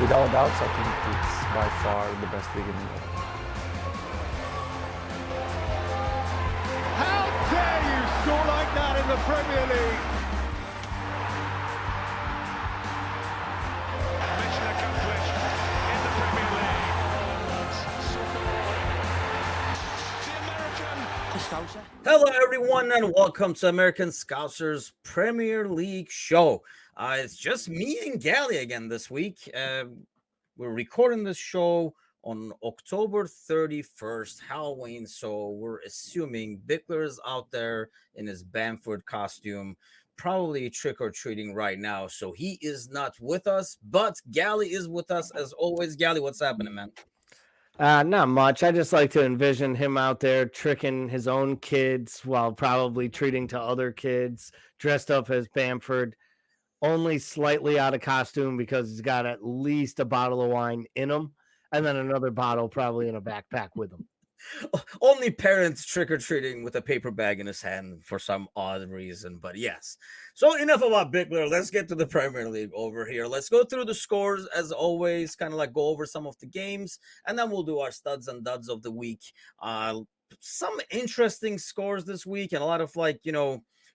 Without doubts, I think it's by far the best league in the world. How dare you score like that in the Premier League? Mission accomplished in the Premier League. Hello, everyone, and welcome to American Scousers Premier League show. It's just me and Gally again this week. We're recording this show on October 31st, Halloween, so we're assuming Bickler is out there in his Bamford costume, probably trick-or-treating right now, so he is not with us, but Gally is with us as always. Gally, what's happening, man? Not much. I just like to envision him out there tricking his own kids while probably treating to other kids, dressed up as Bamford, only slightly out of costume because he's got at least a bottle of wine in him, and then another bottle probably in a backpack with him. Only parents trick-or-treating with a paper bag in his hand for some odd reason, but yes. So enough about Bickler. Let's get to the Premier League over here. Let's go through the scores as always, kind of like go over some of the games, and then we'll do our studs and duds of the week. Some interesting scores this week and a lot of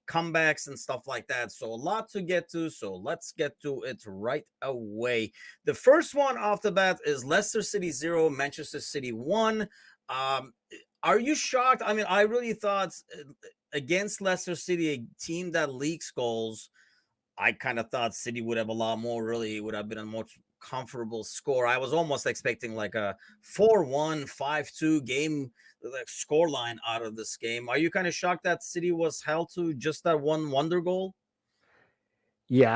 comebacks and stuff like that. So a lot to get to. So let's get to it right away. The first one off the bat is Leicester City 0, Manchester City 1. Are you shocked? I mean, I really thought against Leicester City, a team that leaks goals, I kind of thought City would have a lot more, really. It would have been a much comfortable score. I was almost expecting like a 4-1, 5-2 game, like score line out of this game. Are you kind of shocked that City was held to just that one wonder goal? Yeah,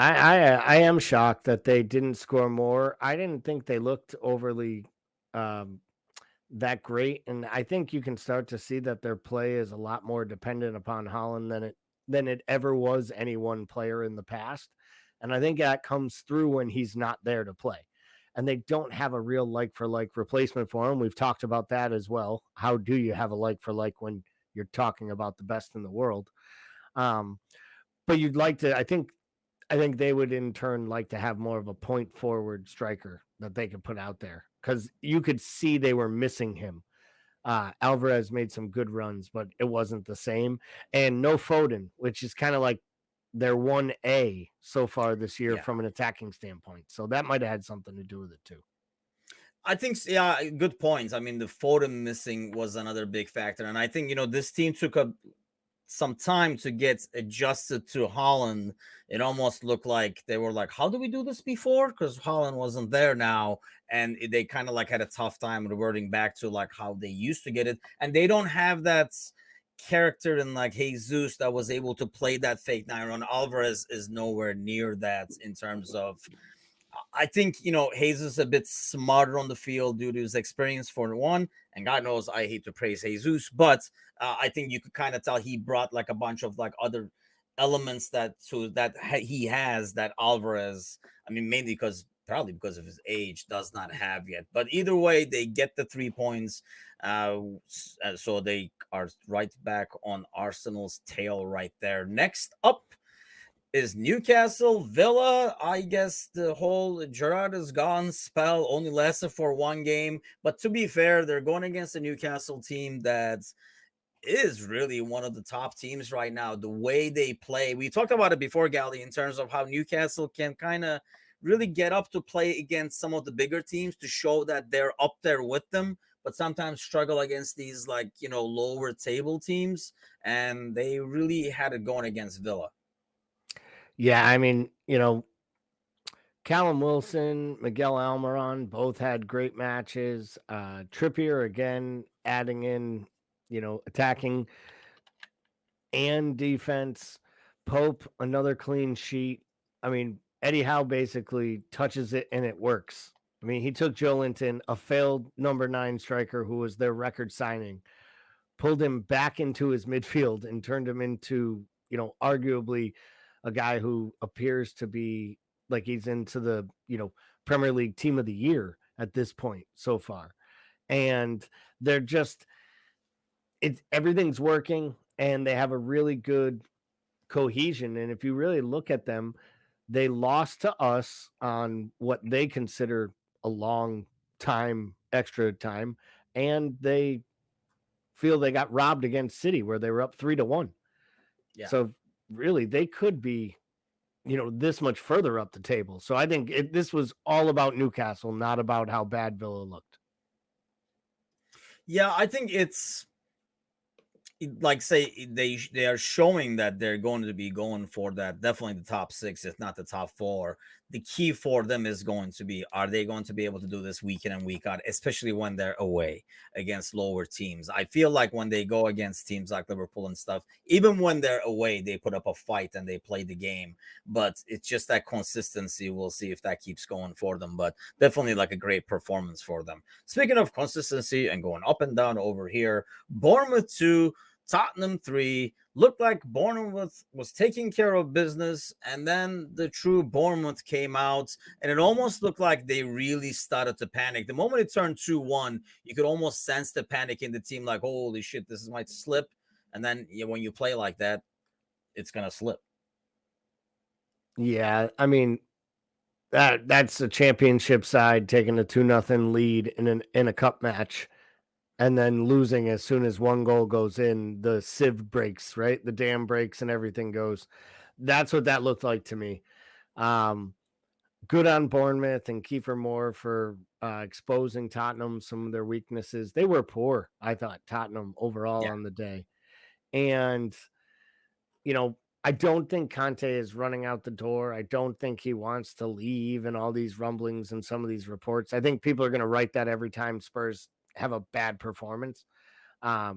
I am shocked that they didn't score more. I didn't think they looked overly that great, and I think you can start to see that their play is a lot more dependent upon Holland than it ever was any one player in the past. And I think that comes through when he's not there to play. And they don't have a real like for like replacement for him. We've talked about that as well. How do you have a like for like when you're talking about the best in the world? But you'd like to, I think they would in turn like to have more of a point forward striker that they could put out there because you could see they were missing him. Alvarez made some good runs, but it wasn't the same. And no Foden, which is kind of like their 1A so far this year from an attacking standpoint. So that might have had something to do with it too. I think, yeah, good points. I mean, the Foden missing was another big factor. And I think, this team took some time to get adjusted to Holland. It almost looked like they were like, how do we do this before? Because Holland wasn't there now. And they kind of like had a tough time reverting back to like how they used to get it. And they don't have that character in like Jesus that was able to play that fake nine. On Alvarez is nowhere near that in terms of, I think, Jesus is a bit smarter on the field due to his experience for one. And God knows I hate to praise Jesus, but I think you could kind of tell he brought like a bunch of like other elements that he has that Alvarez, I mean, mainly probably because of his age, does not have yet. But either way, they get the 3 points. So they are right back on Arsenal's tail right there. Next up is Newcastle Villa. I guess the whole Gerrard is gone spell only lasted for one game. But to be fair, they're going against a Newcastle team that is really one of the top teams right now. The way they play, we talked about it before, Gally, in terms of how Newcastle can kind of really get up to play against some of the bigger teams to show that they're up there with them, but sometimes struggle against these lower table teams. And they really had it going against Villa. Yeah, I mean, Callum Wilson, Miguel Almiron both had great matches. Trippier again adding in, attacking and defense. Pope, another clean sheet. I mean, Eddie Howe basically touches it and it works. I mean, he took Joe Linton, a failed number 9 striker who was their record signing, pulled him back into his midfield and turned him into, arguably a guy who appears to be like he's into the, Premier League team of the year at this point so far. And they're just, everything's working and they have a really good cohesion. And if you really look at them, they lost to us on what they consider a long time, extra time, and they feel they got robbed against City where they were up 3-1. Yeah. So really, they could be, this much further up the table. So I think this was all about Newcastle, not about how bad Villa looked. Yeah, I think it's like say they are showing that they're going to be going for that, definitely the top 6, if not the top 4. The key for them is going to be, are they going to be able to do this week in and week out, especially when they're away against lower teams? I feel like when they go against teams like Liverpool and stuff, even when they're away, they put up a fight and they play the game, but it's just that consistency. We'll see if that keeps going for them, but definitely like a great performance for them. Speaking of consistency and going up and down over here, Bournemouth 2, Tottenham 3, looked like Bournemouth was taking care of business, and then the true Bournemouth came out, and it almost looked like they really started to panic. The moment it turned 2-1, you could almost sense the panic in the team, like, holy shit, this might slip. And then when you play like that, it's going to slip. Yeah, I mean, that's a championship side taking a 2-0 lead in a cup match, and then losing as soon as one goal goes in. The sieve breaks, right? The dam breaks and everything goes. That's what that looked like to me. Good on Bournemouth and Kiefer Moore for exposing Tottenham, some of their weaknesses. They were poor, I thought, Tottenham overall on the day. And, I don't think Conte is running out the door. I don't think he wants to leave, and all these rumblings and some of these reports. I think people are going to write that every time Spurs have a bad performance. But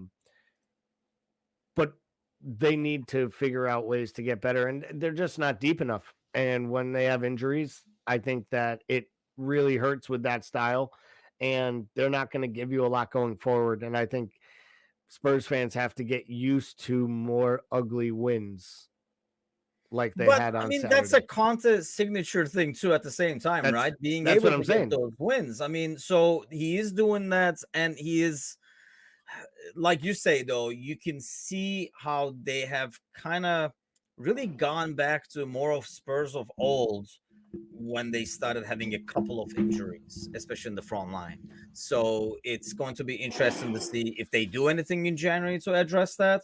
they need to figure out ways to get better, and they're just not deep enough. And when they have injuries, I think that it really hurts with that style, and they're not going to give you a lot going forward. And I think Spurs fans have to get used to more ugly wins like they had on Saturday. That's a Conte signature thing too at the same time, right? Being able to get those wins. So he is doing that, and he is, like you say, though, you can see how they have kind of really gone back to more of Spurs of old when they started having a couple of injuries, especially in the front line. So it's going to be interesting to see if they do anything in January to address that.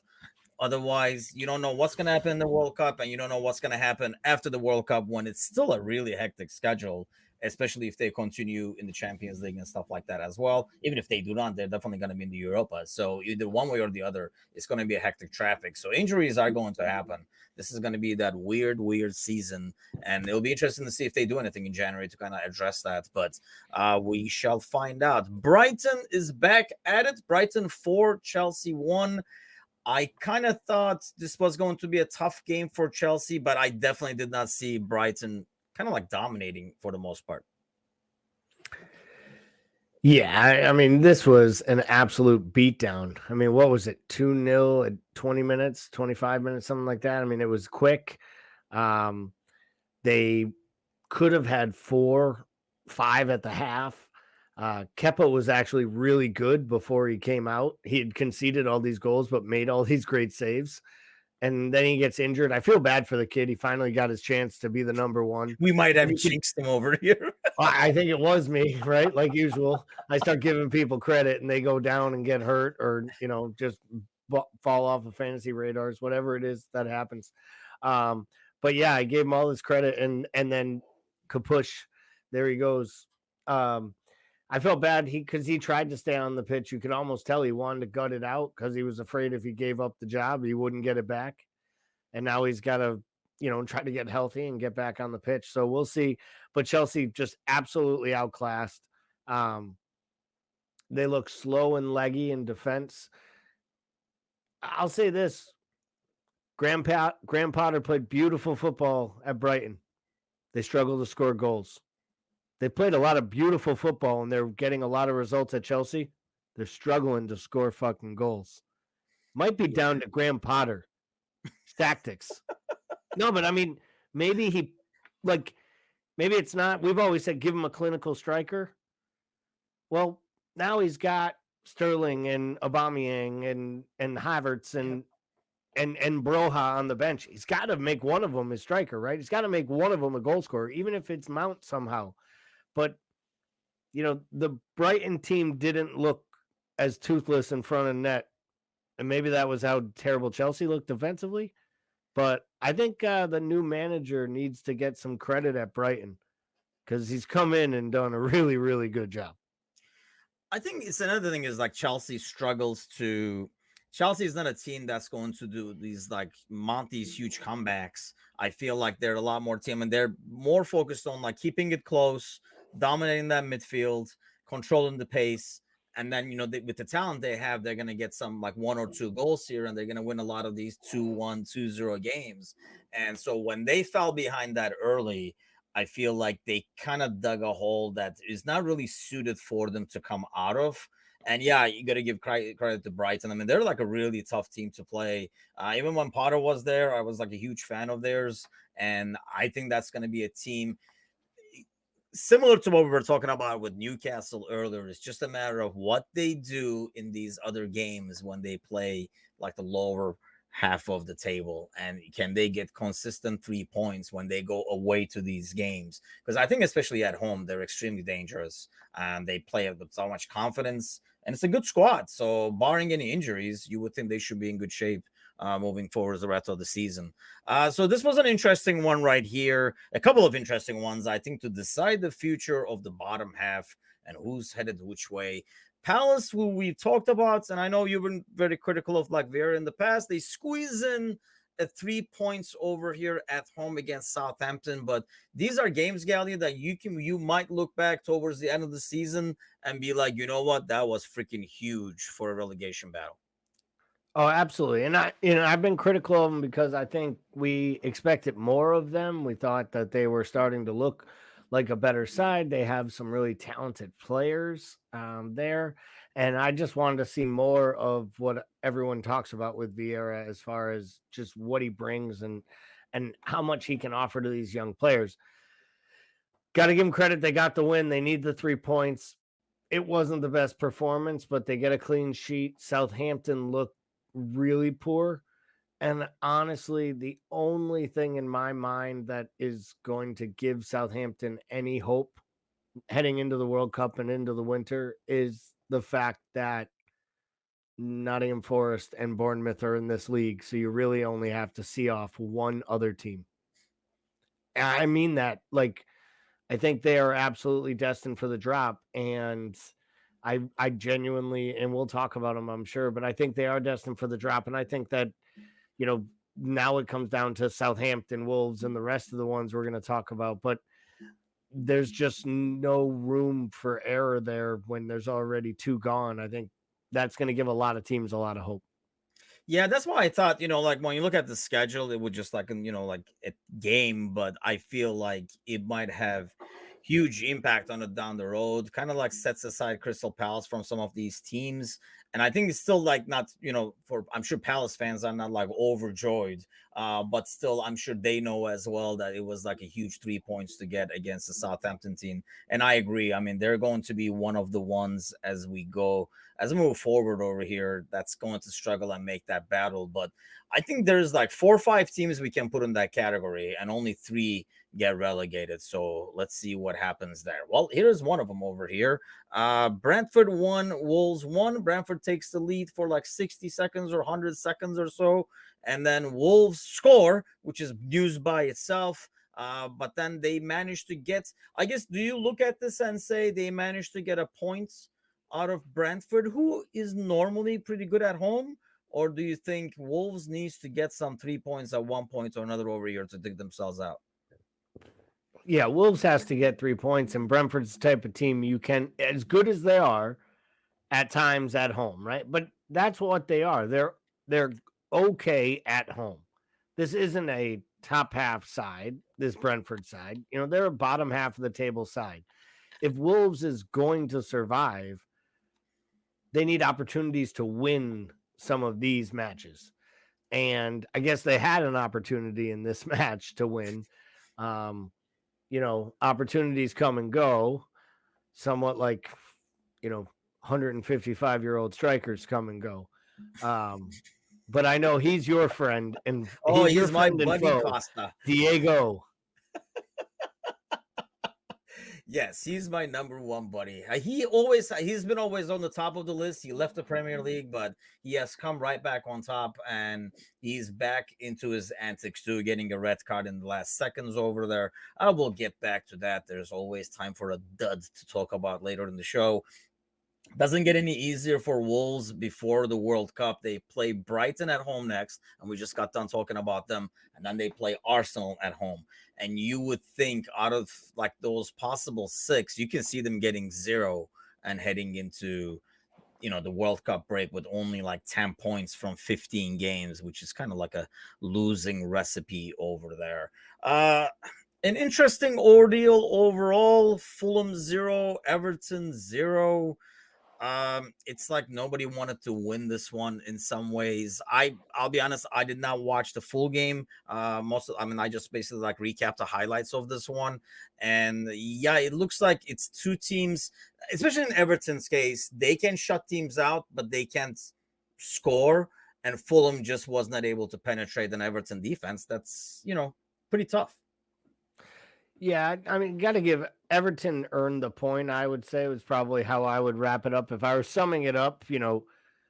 Otherwise, you don't know what's going to happen in the World Cup, and you don't know what's going to happen after the World Cup, when it's still a really hectic schedule, especially if they continue in the Champions League and stuff like that as well. Even if they do not, they're definitely going to be in the Europa. So either one way or the other, it's going to be a hectic traffic. So injuries are going to happen. This is going to be that weird season, and it'll be interesting to see if they do anything in January to kind of address that. But we shall find out. Brighton is back at it. Brighton 4, Chelsea 1. I kind of thought this was going to be a tough game for Chelsea, but I definitely did not see Brighton kind of like dominating for the most part. Yeah, I mean, this was an absolute beatdown. I mean, what was it? 2-0 at 20 minutes, 25 minutes, something like that. I mean, it was quick. They could have had 4-5 at the half. Kepa was actually really good before he came out. He had conceded all these goals, but made all these great saves. And then he gets injured. I feel bad for the kid. He finally got his chance to be the number one. We might have jinxed him over here. I think it was me, right? Like usual. I start giving people credit and they go down and get hurt, or, just fall off of fantasy radars, whatever it is that happens. But yeah, I gave him all this credit, and then Kapush, there he goes. I felt bad because he tried to stay on the pitch. You could almost tell he wanted to gut it out because he was afraid if he gave up the job, he wouldn't get it back. And now he's got to, try to get healthy and get back on the pitch. So we'll see. But Chelsea just absolutely outclassed. They look slow and leggy in defense. I'll say this. Graham Potter played beautiful football at Brighton. They struggle to score goals. They played a lot of beautiful football, and they're getting a lot of results at Chelsea. They're struggling to score fucking goals. Might be down to Graham Potter tactics. No, but I mean, maybe maybe it's not. We've always said give him a clinical striker. Well, now he's got Sterling and Aubameyang and Havertz and Broha on the bench. He's got to make one of them his striker, right? He's got to make one of them a goal scorer, even if it's Mount somehow. But the Brighton team didn't look as toothless in front of net, and maybe that was how terrible Chelsea looked defensively. But I think the new manager needs to get some credit at Brighton because he's come in and done a really, really good job. I think it's another thing is like Chelsea struggles to. Chelsea is not a team that's going to do these like mount these huge comebacks. I feel like they're a lot more team and they're more focused on like keeping it close, dominating that midfield, controlling the pace, and then with the talent they have, they're gonna get some like 1 or 2 goals here, and they're gonna win a lot of these 2-1, 2-0 games. And so when they fell behind that early, I feel like they kind of dug a hole that is not really suited for them to come out of. And yeah, you got to give credit to Brighton. I mean, they're like a really tough team to play. Even when Potter was there, I was like a huge fan of theirs. And I think that's going to be a team similar to what we were talking about with Newcastle earlier. It's just a matter of what they do in these other games when they play like the lower half of the table, and can they get consistent 3 points when they go away to these games? Because I think especially at home they're extremely dangerous and they play with so much confidence, and it's a good squad, so barring any injuries you would think they should be in good shape moving forward as the rest of the season. So this was an interesting one right here, a couple of interesting ones I think to decide the future of the bottom half and who's headed which way. Palace, who we've talked about, and I know you've been very critical of like Vera in the past, they squeeze in a 3 points over here at home against Southampton. But these are games, Gally, that you might look back towards the end of the season and be like, you know what, that was freaking huge for a relegation battle. Oh, absolutely. And I've been critical of them because I think we expected more of them. We thought that they were starting to look like a better side. They have some really talented players there. And I just wanted to see more of what everyone talks about with Vieira as far as just what he brings and how much he can offer to these young players. Got to give them credit. They got the win. They need the 3 points. It wasn't the best performance, but they get a clean sheet. Southampton looked really poor. And honestly, the only thing in my mind that is going to give Southampton any hope heading into the World Cup and into the winter is the fact that Nottingham Forest and Bournemouth are in this league. So you really only have to see off one other team. And I mean that, like, I think they are absolutely destined for the drop. And I genuinely, and we'll talk about them, I'm sure, but I think they are destined for the drop. And I think that, now it comes down to Southampton, Wolves, and the rest of the ones we're going to talk about. But there's just no room for error there when there's already 2 gone. I think that's going to give a lot of teams a lot of hope. Yeah, that's why I thought, like when you look at the schedule, it would just like, like a game, but I feel like it might have huge impact on it down the road, kind of like sets aside Crystal Palace from some of these teams. And I think it's still like not, I'm sure Palace fans are not like overjoyed, but still, I'm sure they know as well that it was like a huge 3 points to get against the Southampton team. And I agree. I mean, they're going to be one of the ones as we move forward over here that's going to struggle and make that battle. But I think there's like 4 or 5 teams we can put in that category, and only 3 get relegated. So let's see what happens there. Well, here's one of them over here. Brentford 1, Wolves 1. Brentford takes the lead for like 60 seconds or 100 seconds or so, and then Wolves score, which is news by itself. But then they managed to get, I guess, do you look at this and say they managed to get a point out of Brentford, who is normally pretty good at home? Or do you think Wolves needs to get some 3 points at one point or another over here to dig themselves out? Yeah, Wolves has to get 3 points, and Brentford's the type of team you can, as good as they are at times at home, right? But that's what they are. They're okay at home. This isn't a top half side, this Brentford side. They're a bottom half of the table side. If Wolves is going to survive, they need opportunities to win some of these matches. And I guess they had an opportunity in this match to win. Opportunities come and go, somewhat like, 155-year-old strikers come and go. But I know he's your friend, and he's your my friend and buddy foe, Costa. Diego. Yes, he's my number one buddy. He's been always on the top of the list. He left the Premier League, but he has come right back on top, and he's back into his antics too, getting a red card in the last seconds over there. I will get back to that. There's always time for a dud to talk about later in the show. Doesn't get any easier for Wolves before the World Cup. They play Brighton at home next, and we just got done talking about them. And then they play Arsenal at home. And you would think out of like those possible six, you can see them getting zero and heading into the World Cup break with only like 10 points from 15 games, which is kind of like a losing recipe over there. An interesting ordeal overall. Fulham 0, Everton 0. It's like nobody wanted to win this one in some ways. I'll be honest, I did not watch the full game. I just basically like recapped the highlights of this one. And yeah, it looks like it's two teams, especially in Everton's case, they can shut teams out, but they can't score. And Fulham just was not able to penetrate an Everton defense. That's pretty tough. Yeah, I mean, got to give Everton earned the point. I would say was probably how I would wrap it up. If I were summing it up,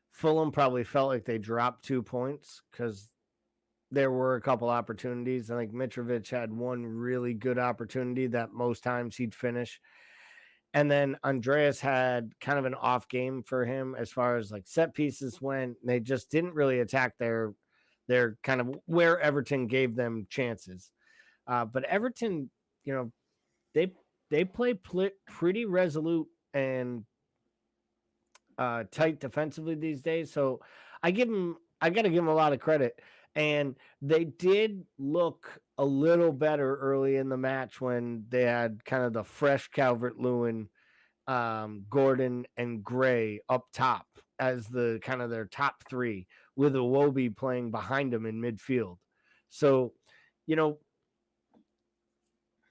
Fulham probably felt like they dropped 2 points because there were a couple opportunities. I think Mitrovic had one really good opportunity that most times he'd finish. And then Andreas had kind of an off game for him as far as like set pieces went. They just didn't really attack their kind of where Everton gave them chances. But Everton, they play pretty resolute and tight defensively these days. So I got to give them a lot of credit. And they did look a little better early in the match when they had kind of the fresh Calvert-Lewin, Gordon, and Gray up top as the kind of their top three, with Iwobi playing behind them in midfield. So,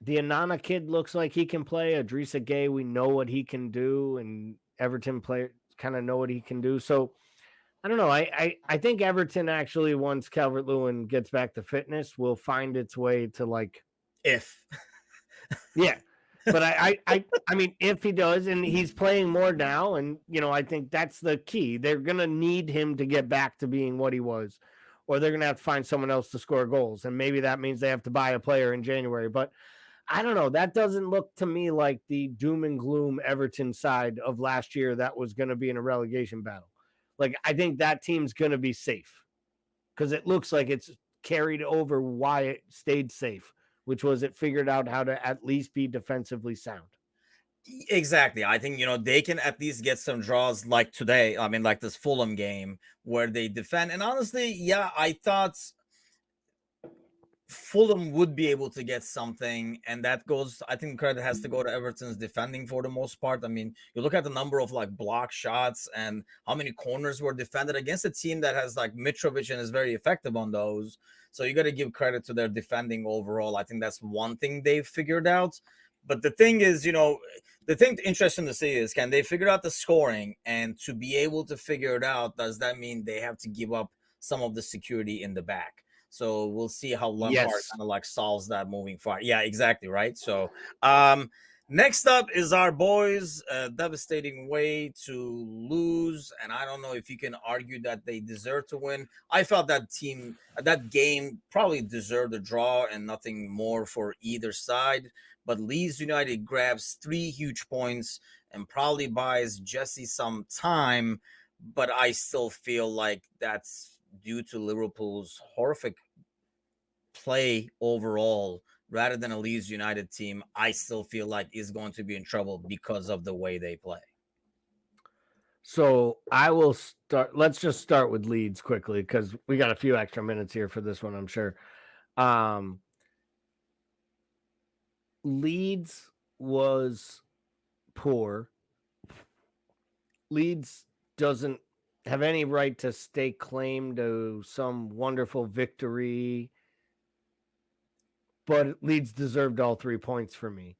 the Anana kid looks like he can play. Idrissa Gueye, we know what he can do, and Everton players kind of know what he can do. So I don't know. I think Everton actually, once Calvert-Lewin gets back to fitness, will find its way to like If yeah. But I mean, if he does, and he's playing more now, and I think that's the key. They're gonna need him to get back to being what he was, or they're gonna have to find someone else to score goals, and maybe that means they have to buy a player in January. But I don't know. That doesn't look to me like the doom and gloom Everton side of last year that was going to be in a relegation battle. Like, I think that team's going to be safe because it looks like it's carried over why it stayed safe, which was it figured out how to at least be defensively sound. Exactly. I think, they can at least get some draws like today. I mean, like this Fulham game where they defend. And honestly, yeah, I thought Fulham would be able to get something, and that goes. I think credit has to go to Everton's defending for the most part. I mean, you look at the number of like block shots and how many corners were defended against a team that has like Mitrovic and is very effective on those. So you got to give credit to their defending overall. I think that's one thing they've figured out. But the thing is, the thing interesting to see is, can they figure out the scoring? And to be able to figure it out, does that mean they have to give up some of the security in the back? So we'll see how Lampard kind of like solves that moving forward. Yeah, exactly. Right. So next up is our boys, devastating way to lose. And I don't know if you can argue that they deserve to win. I felt that game probably deserved a draw and nothing more for either side. But Leeds United grabs 3 huge points and probably buys Jesse some time. But I still feel like that's due to Liverpool's horrific play overall rather than a Leeds United team. I still feel like is going to be in trouble because of the way they play. So I will start. Let's just start with Leeds quickly because we got a few extra minutes here for this one, I'm sure. Leeds was poor. Leeds doesn't have any right to stake claim to some wonderful victory, but Leeds deserved all 3 points for me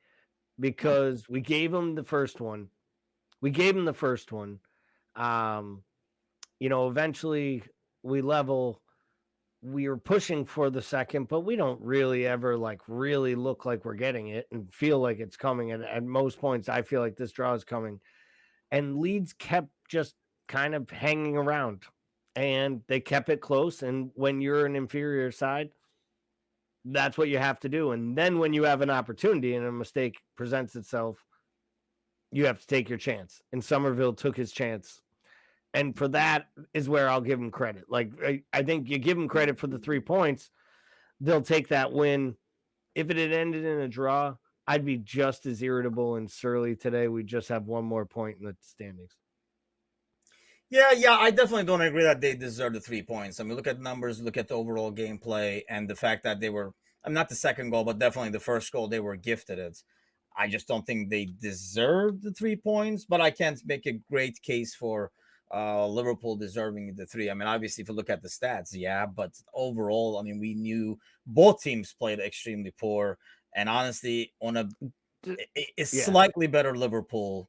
because we gave them the first one. Eventually we level. we were pushing for the second, but we don't really ever like really look like we're getting it and feel like it's coming. And at most points, I feel like this draw is coming. And Leeds kept just kind of hanging around and they kept it close. And when you're an inferior side, that's what you have to do. And then when you have an opportunity and a mistake presents itself, you have to take your chance. And Somerville took his chance. And for that is where I'll give him credit. Like, I think you give him credit for the 3 points, they'll take that win. If it had ended in a draw, I'd be just as irritable and surly today. We just have one more point in the standings. Yeah, I definitely don't agree that they deserve the 3 points. I mean, look at numbers, look at the overall gameplay, and the fact that they were, I'm not the second goal, but definitely the first goal, they were gifted it. I just don't think they deserve the 3 points, but I can't make a great case for Liverpool deserving the 3. I mean, obviously, if you look at the stats, yeah, but overall, I mean, we knew both teams played extremely poor, and honestly, on a slightly better Liverpool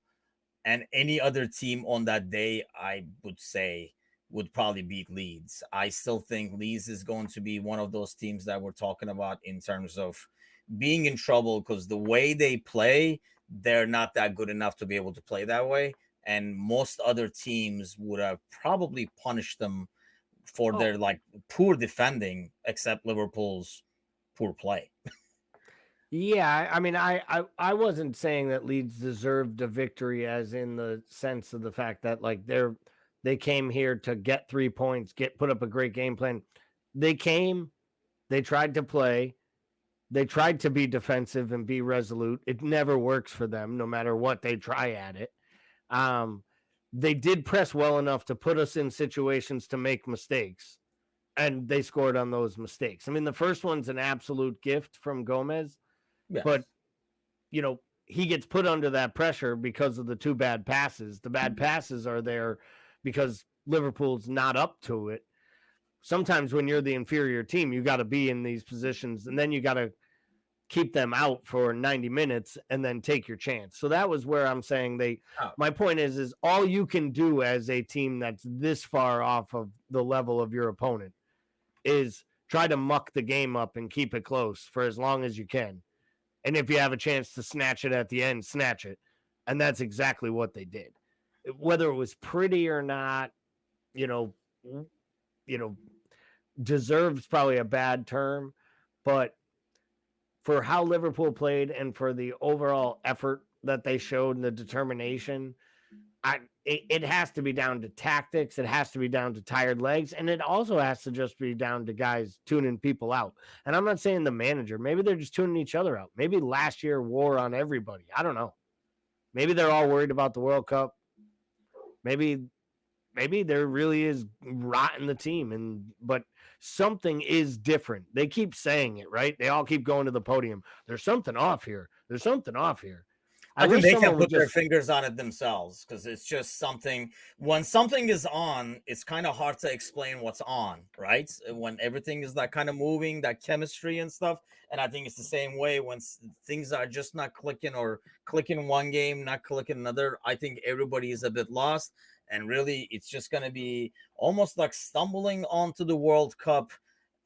and any other team on that day, I would say would probably beat Leeds. I still think Leeds is going to be one of those teams that we're talking about in terms of being in trouble because the way they play, they're not that good enough to be able to play that way. And most other teams would have probably punished them for their like poor defending, except Liverpool's poor play. Yeah, I mean, I wasn't saying that Leeds deserved a victory, as in the sense of the fact that like they came here to get 3 points, put up a great game plan. They came, they tried to play, they tried to be defensive and be resolute. It never works for them, no matter what they try at it. They did press well enough to put us in situations to make mistakes, and they scored on those mistakes. I mean, the first one's an absolute gift from Gomez. Yes. But, you know, he gets put under that pressure because of the 2 bad passes. The bad passes are there because Liverpool's not up to it. Sometimes when you're the inferior team, you got to be in these positions, and then you got to keep them out for 90 minutes and then take your chance. So that was where I'm saying my point is all you can do as a team that's this far off of the level of your opponent is try to muck the game up and keep it close for as long as you can. And if you have a chance to snatch it at the end, snatch it. And that's exactly what they did. Whether it was pretty or not, you know, deserves probably a bad term, but for how Liverpool played and for the overall effort that they showed and the determination, it has to be down to tactics. It has to be down to tired legs. And it also has to just be down to guys tuning people out. And I'm not saying the manager. Maybe they're just tuning each other out. Maybe last year wore on everybody. I don't know. Maybe they're all worried about the World Cup. Maybe there really is rot in the team. But something is different. They keep saying it, right? They all keep going to the podium. There's something off here. There's something off here. I think they can put their fingers on it themselves because it's just something. When something is on, it's kind of hard to explain what's on, right? When everything is like kind of moving, that chemistry and stuff. And I think it's the same way when things are just not clicking or clicking one game, not clicking another. I think everybody is a bit lost. And really, it's just going to be almost like stumbling onto the World Cup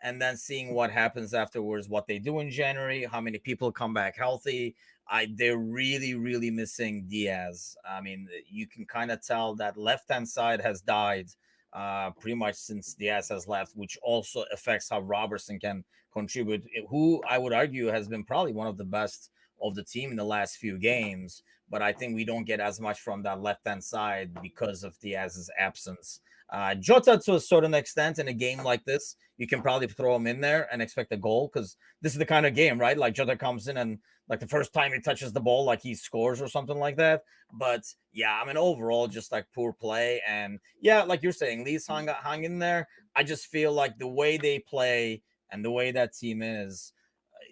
and then seeing what happens afterwards, what they do in January, how many people come back healthy. They're really, really missing Diaz. I mean, you can kind of tell that left-hand side has died pretty much since Diaz has left, which also affects how Robertson can contribute, who I would argue has been probably one of the best of the team in the last few games. But I think we don't get as much from that left-hand side because of Diaz's absence. Jota, to a certain extent, in a game like this, you can probably throw him in there and expect a goal because this is the kind of game, right? Like Jota comes in and like the first time he touches the ball, like he scores or something like that. But yeah, I mean, overall, just like poor play. And yeah, like you're saying, Lee's hung in there. I just feel like the way they play and the way that team is,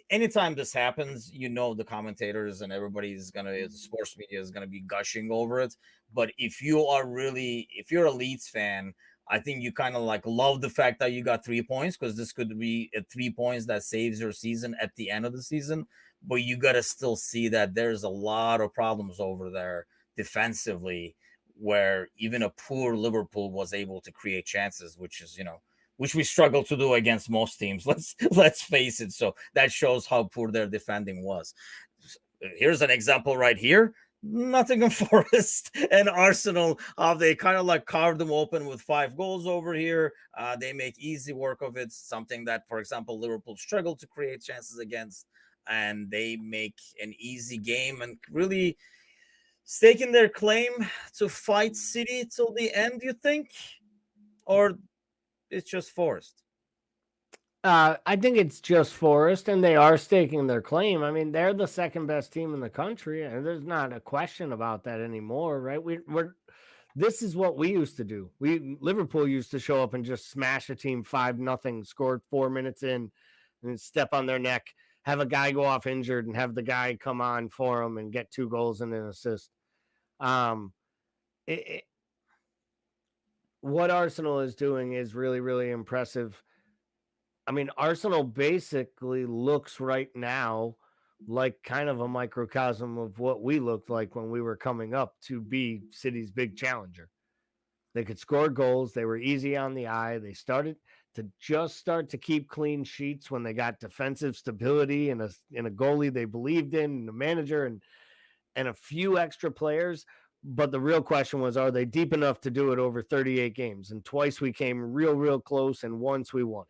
anytime this happens, you know, the commentators and everybody's the sports media is gonna be gushing over it. But if you're a Leeds fan, I think you kind of like love the fact that you got 3 points because this could be 3 points that saves your season at the end of the season. But you gotta still see that there's a lot of problems over there defensively, where even a poor Liverpool was able to create chances, which is, which we struggle to do against most teams. Let's face it. So that shows how poor their defending was. Here's an example right here. Nottingham Forest and Arsenal, they kind of like carved them open with 5 goals over here. They make easy work of it, something that, for example, Liverpool struggled to create chances against, and they make an easy game and really staking their claim to fight City till the end, you think? Or it's just Forest? I think it's just Forest, and they are staking their claim. I mean, they're the second best team in the country, and there's not a question about that anymore, right? We're this is what we used to do. Liverpool used to show up and just smash a team 5-0, scored 4 minutes in, and step on their neck, have a guy go off injured, and have the guy come on for them and get 2 goals and an assist. What Arsenal is doing is really, really impressive. I mean, Arsenal basically looks right now like kind of a microcosm of what we looked like when we were coming up to be City's big challenger. They could score goals. They were easy on the eye. They started to keep clean sheets when they got defensive stability and a goalie they believed in, and a manager and a few extra players. But the real question was, are they deep enough to do it over 38 games? And twice we came real close, and once we won it.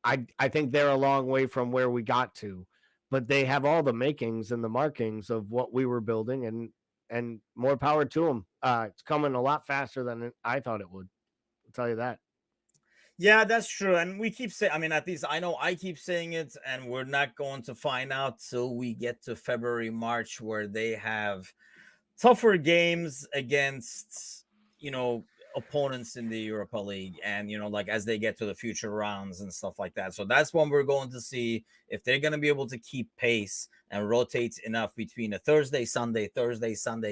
I think they're a long way from where we got to, but they have all the makings and the markings of what we were building, and more power to them. It's coming a lot faster than I thought it would. I'll tell you that. Yeah, that's true. And we keep saying, I mean, at least I know I keep saying it, and we're not going to find out till we get to February, March, where they have tougher games against, opponents in the Europa League, and like as they get to the future rounds and stuff like that. So that's when we're going to see if they're going to be able to keep pace and rotate enough between a Thursday, Sunday,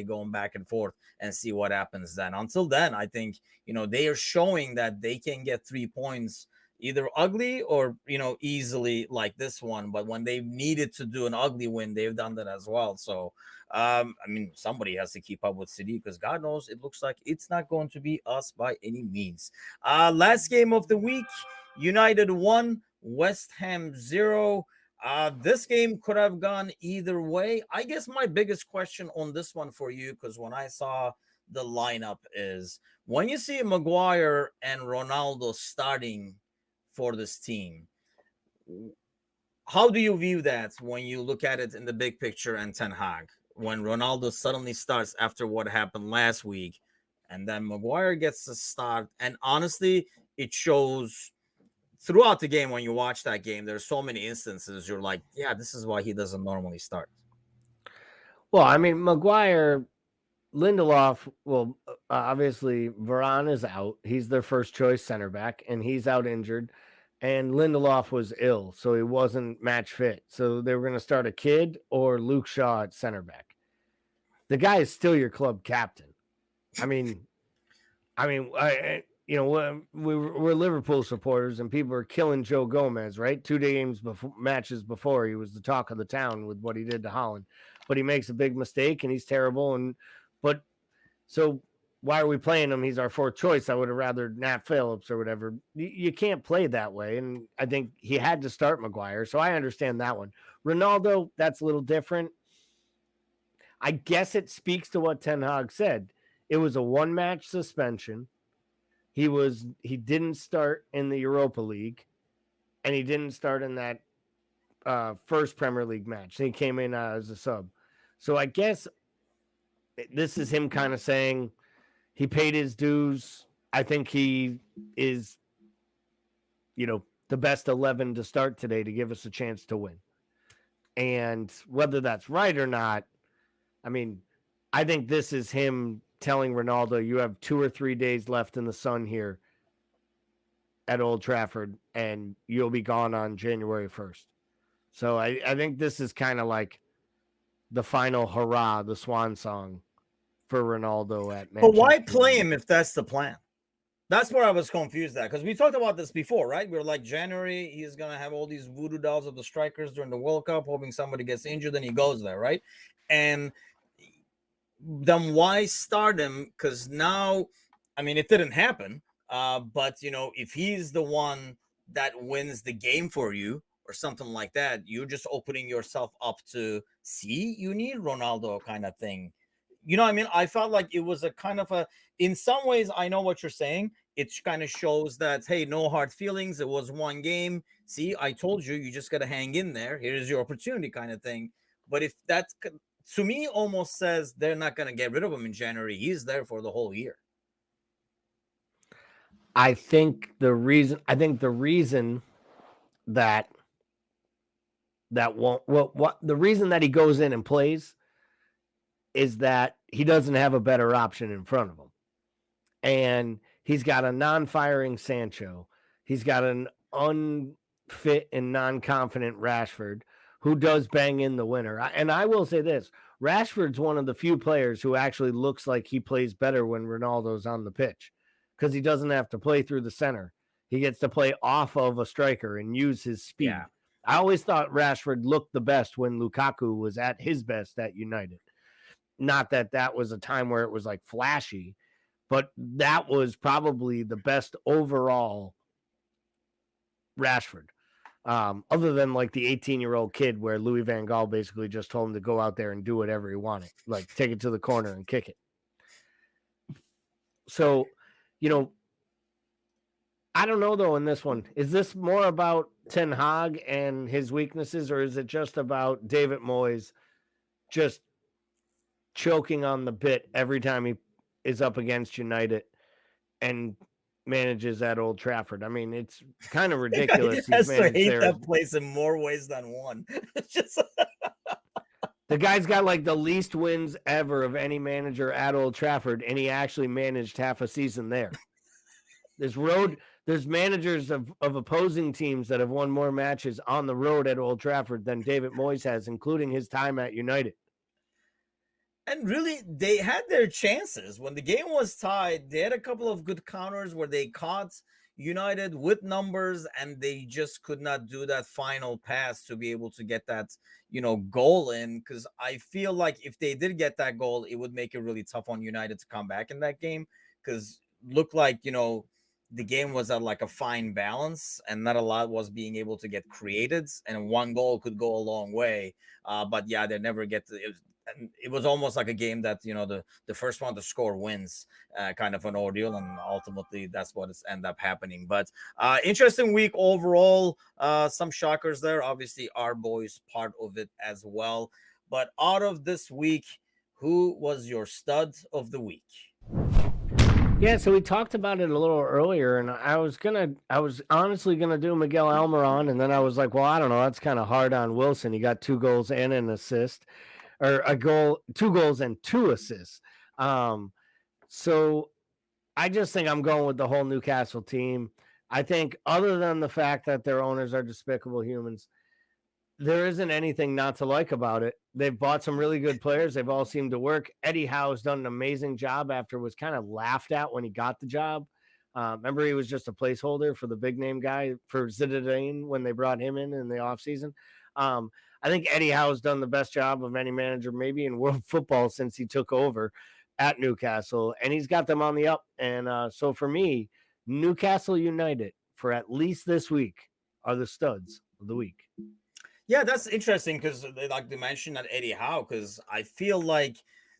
going back and forth, and see what happens then. Until then, I think they are showing that they can get 3 points either ugly or easily, like this one. But when they needed to do an ugly win, they've done that as well. So I mean, somebody has to keep up with City, because God knows it looks like it's not going to be us by any means. Last game of the week, United 1, West Ham 0. This game could have gone either way. I guess my biggest question on this one for you, because when I saw the lineup, is when you see Maguire and Ronaldo starting for this team, how do you view that when you look at it in the big picture and Ten Hag? When Ronaldo suddenly starts after what happened last week, and then Maguire gets a start, and honestly, it shows throughout the game. When you watch that game, there's so many instances you're like, yeah, this is why he doesn't normally start. Well, I mean, Maguire, Lindelof, well, obviously Varane is out. He's their first choice center back, and he's out injured. And Lindelof was ill, so he wasn't match fit. So they were going to start a kid or Luke Shaw at center back. The guy is still your club captain. We're Liverpool supporters, and people are killing Joe Gomez, right? 2 matches before, he was the talk of the town with what he did to Holland, but he makes a big mistake and he's terrible. So why are we playing him? He's our 4th choice. I would have rather Nat Phillips or whatever. You can't play that way. And I think he had to start Maguire. So I understand that one. Ronaldo, that's a little different. I guess it speaks to what Ten Hag said. It was a 1-match suspension. He didn't start in the Europa League, and he didn't start in that first Premier League match. He came in as a sub. So I guess this is him kind of saying he paid his dues. I think he is, the best 11 to start today to give us a chance to win. And whether that's right or not, I mean, I think this is him telling Ronaldo, you have 2 or 3 days left in the sun here at Old Trafford, and you'll be gone on January 1st. So I think this is kind of like the final hurrah, the swan song for Ronaldo at Manchester. But why play him if that's the plan? That's where I was confused at, because we talked about this before, right? We were like, January, he's going to have all these voodoo dolls of the strikers during the World Cup, hoping somebody gets injured, and he goes there, right? And then why start him? Because now, I mean, it didn't happen. But if he's the one that wins the game for you or something like that, you're just opening yourself up to see you need Ronaldo kind of thing. You know what I mean? I felt like it was a kind of in some ways, I know what you're saying. It kind of shows that, hey, no hard feelings. It was one game. See, I told you, you just got to hang in there. Here's your opportunity kind of thing. But if that's, to me, almost says they're not going to get rid of him in January. He's there for the whole year. I think the reason that won't, what the reason that he goes in and plays is that he doesn't have a better option in front of him. And he's got a non-firing Sancho. He's got an unfit and non-confident Rashford who does bang in the winner. And I will say this, Rashford's one of the few players who actually looks like he plays better when Ronaldo's on the pitch because he doesn't have to play through the center. He gets to play off of a striker and use his speed. Yeah. I always thought Rashford looked the best when Lukaku was at his best at United. Not that that was a time where it was like flashy, but that was probably the best overall Rashford. Other than like the 18-year-old kid where Louis van Gaal basically just told him to go out there and do whatever he wanted, like take it to the corner and kick it. So, I don't know though in this one. Is this more about Ten Hag and his weaknesses, or is it just about David Moyes just choking on the bit every time he is up against United and manages at Old Trafford? I mean, it's kind of ridiculous. He has to hate that place in more ways than one. Just the guy's got like the least wins ever of any manager at Old Trafford, and he actually managed half a season there. There's managers of opposing teams that have won more matches on the road at Old Trafford than David Moyes has, including his time at United. And really, they had their chances. When the game was tied, they had a couple of good counters where they caught United with numbers, and they just could not do that final pass to be able to get that, goal in. Because I feel like if they did get that goal, it would make it really tough on United to come back in that game. Because looked like, the game was at like a fine balance and not a lot was being able to get created, and one goal could go a long way. But yeah, they never get to it. It was almost like a game that, the first one to score wins, kind of an ordeal. And ultimately that's what it's end up happening. But interesting week overall. Some shockers there. Obviously our boys part of it as well. But out of this week, who was your stud of the week? Yeah, so we talked about it a little earlier, and I was honestly gonna do Miguel Almiron, and then I was like, well, I don't know, that's kind of hard on Wilson. He got 2 goals and an assist, or 2 goals and 2 assists. So I just think I'm going with the whole Newcastle team. I think other than the fact that their owners are despicable humans, there isn't anything not to like about it. They've bought some really good players. They've all seemed to work. Eddie Howe's done an amazing job after was kind of laughed at when he got the job. Remember, he was just a placeholder for the big name guy for Zidane when they brought him in the offseason. I think Eddie Howe's done the best job of any manager maybe in world football since he took over at Newcastle, and he's got them on the up. And so for me, Newcastle United for at least this week are the studs of the week. Yeah, that's interesting because like they mentioned that Eddie Howe, because I feel like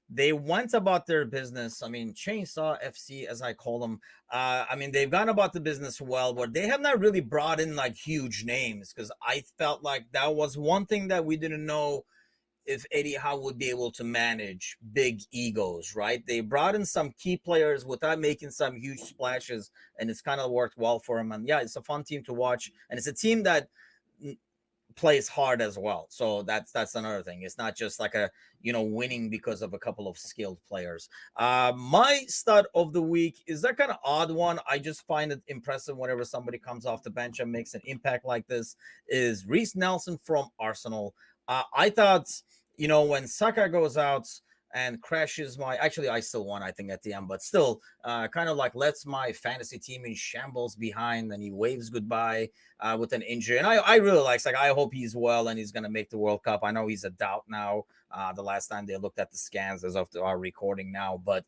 they went about their business. I mean, Chainsaw FC, as I call them. I mean, they've gone about the business well, but they have not really brought in like huge names, because I felt like that was one thing that we didn't know if Eddie Howe would be able to manage big egos, right? They brought in some key players without making some huge splashes, and it's kind of worked well for him. And yeah, it's a fun team to watch, and it's a team that plays hard as well. So that's another thing. It's not just like a winning because of a couple of skilled players. My stud of the week is that kind of odd one. I just find it impressive whenever somebody comes off the bench and makes an impact like this, is Reece Nelson from Arsenal. I thought when Saka goes out, and crashes my. Actually, I still won, I think, at the end, but still, kind of like lets my fantasy team in shambles behind, and he waves goodbye with an injury. And I really like, I hope he's well and he's gonna make the World Cup. I know he's a doubt now. The last time they looked at the scans as of our recording now, but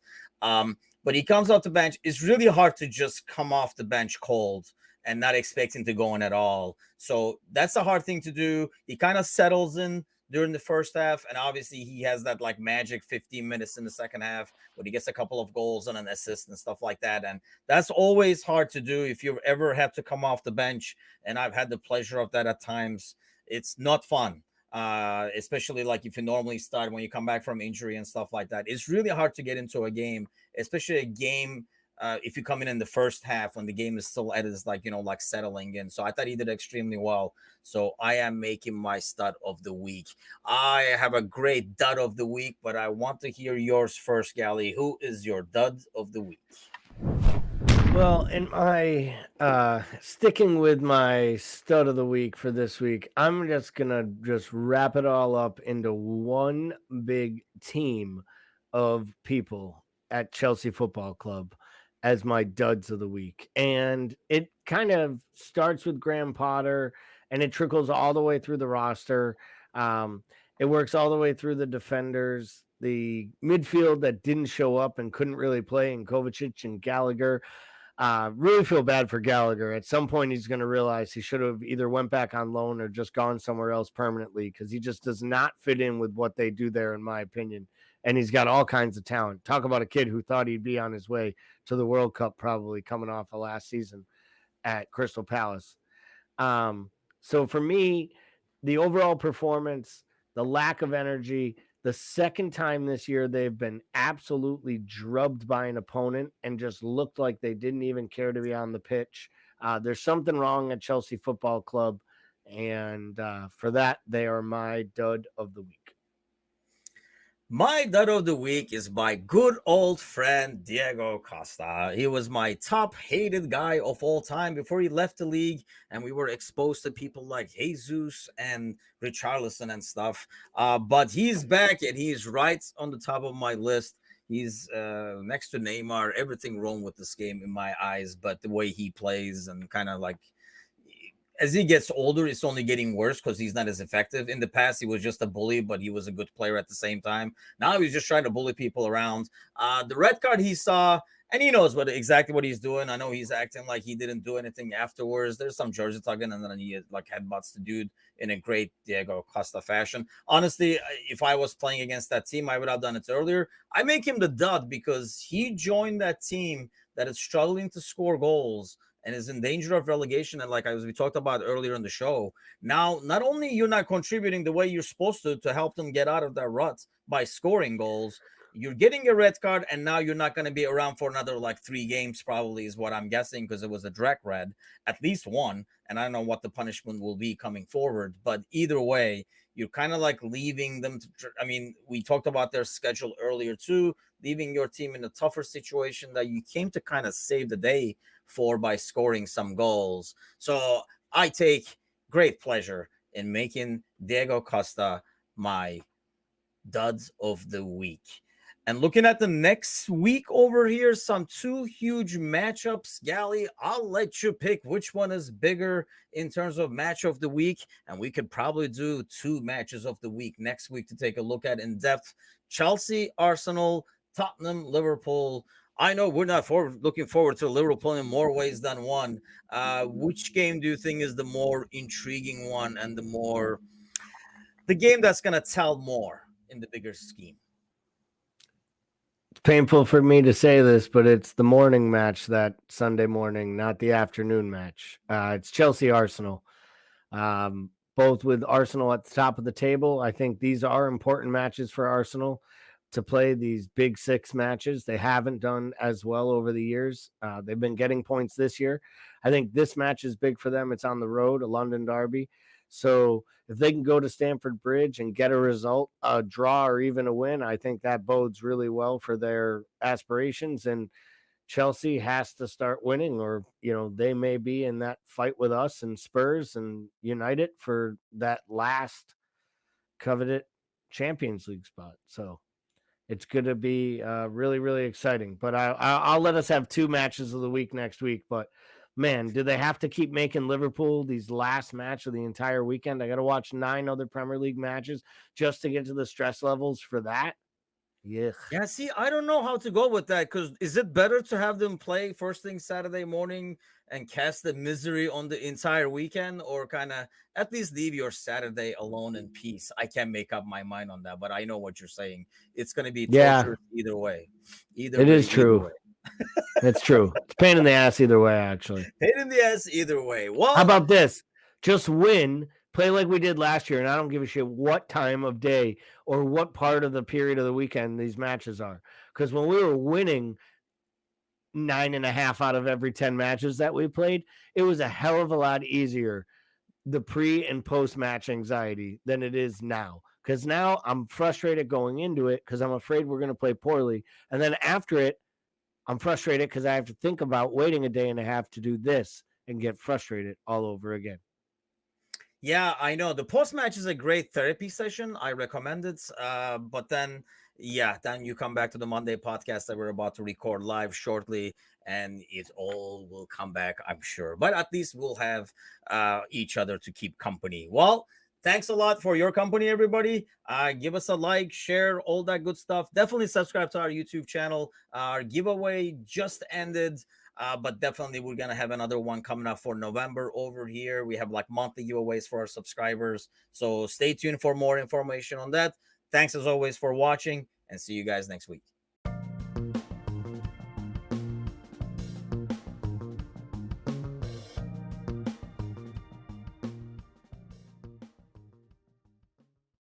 he comes off the bench. It's really hard to just come off the bench cold and not expecting to go in at all. So that's a hard thing to do. He kind of settles in during the first half, and obviously he has that like magic 15 minutes in the second half where he gets a couple of goals and an assist and stuff like that. And that's always hard to do if you ever have to come off the bench. And I've had the pleasure of that at times. It's not fun. Especially like if you normally start when you come back from injury and stuff like that. It's really hard to get into a game, especially a game if you come in the first half when the game is still at its like settling in. So I thought he did extremely well. So I am making my stud of the week. I have a great dud of the week, but I want to hear yours first, Gally. Who is your dud of the week? Well, in my sticking with my stud of the week for this week, I'm just gonna wrap it all up into one big team of people at Chelsea Football Club as my duds of the week. And it kind of starts with Graham Potter and it trickles all the way through the roster. It works all the way through the defenders, the midfield that didn't show up and couldn't really play, and Kovacic and Gallagher. Really feel bad for Gallagher. At some point, he's going to realize he should have either went back on loan or just gone somewhere else permanently, because he just does not fit in with what they do there, in my opinion. And he's got all kinds of talent. Talk about a kid who thought he'd be on his way to the World Cup, probably coming off of last season at Crystal Palace. So for me, the overall performance, the lack of energy, the second time this year they've been absolutely drubbed by an opponent and just looked like they didn't even care to be on the pitch. There's something wrong at Chelsea Football Club, and for that, they are my dud of the week. My dud of the week is my good old friend Diego Costa. He was my top hated guy of all time before he left the league, and we were exposed to people like Jesus and Richarlison and stuff. But he's back, and he's right on the top of my list. He's next to Neymar. Everything wrong with this game in my eyes, but the way he plays and kind of like as he gets older, it's only getting worse because he's not as effective. In the past, he was just a bully, but he was a good player at the same time. Now he's just trying to bully people around. The red card he saw, and he knows exactly what he's doing. I know he's acting like he didn't do anything afterwards. There's some jersey tugging, and then he like headbutts the dude in a great Diego Costa fashion. Honestly, if I was playing against that team, I would have done it earlier. I make him the dud because he joined that team that is struggling to score goals and is in danger of relegation. And like we talked about earlier in the show, now not only you're not contributing the way you're supposed to help them get out of that rut by scoring goals, you're getting a red card, and now you're not going to be around for another like 3 games, probably is what I'm guessing, because it was a direct red, at least one. And I don't know what the punishment will be coming forward, but either way, you're kind of like leaving them I mean, we talked about their schedule earlier too, leaving your team in a tougher situation that you came to kind of save the day for by scoring some goals. So I take great pleasure in making Diego Costa my duds of the week. And looking at the next week over here, some 2 huge matchups. Gally, I'll let you pick which one is bigger in terms of match of the week. And we could probably do 2 matches of the week next week to take a look at in depth. Chelsea, Arsenal, Tottenham, Liverpool. I know we're not looking forward to Liverpool in more ways than one. Which game do you think is the more intriguing one and the game that's going to tell more in the bigger scheme? It's painful for me to say this, but it's the morning match that Sunday morning, not the afternoon match. It's Chelsea Arsenal. Both with Arsenal at the top of the table. I think these are important matches for Arsenal to play, these big 6 matches. They haven't done as well over the years. They've been getting points this year. I think this match is big for them. It's on the road, a London derby. So if they can go to Stamford Bridge and get a result, a draw or even a win, I think that bodes really well for their aspirations. And Chelsea has to start winning, or they may be in that fight with us and Spurs and United for that last coveted Champions League spot. So It's going to be really, really exciting. But I'll let us have 2 matches of the week next week. But man, do they have to keep making Liverpool these last match of the entire weekend? I got to watch 9 other Premier League matches just to get to the stress levels for that. Yeah. Yeah, see, I don't know how to go with that, because is it better to have them play first thing Saturday morning and cast the misery on the entire weekend, or kind of at least leave your Saturday alone in peace? I can't make up my mind on that, but I know what you're saying. It's going to be Yeah, torture either way. it is Either true. way. It's true. It's a pain in the ass either way, actually. Pain in the ass either way. How Well, about this? Just win, play like we did last year, and I don't give a shit what time of day or what part of the period of the weekend these matches are. Because when we were winning 9.5 out of every 10 matches that we played, it was a hell of a lot easier, the pre and post match anxiety, than it is now. Because now I'm frustrated going into it because I'm afraid we're going to play poorly. And then after it, I'm frustrated because I have to think about waiting a day and a half to do this and get frustrated all over again. yeah, I know. The post match is a great therapy session. I recommend it. But then, yeah, then you come back to the Monday podcast that we're about to record live shortly, and it all will come back, I'm sure. But at least we'll have each other to keep company. Well, thanks a lot for your company, everybody. Give us a like, share, all that good stuff. Definitely subscribe to our YouTube channel. Our giveaway just ended. But definitely we're gonna have another one coming up for November over here. We have like monthly giveaways for our subscribers, so stay tuned for more information on that. Thanks as always for watching, and see you guys next week.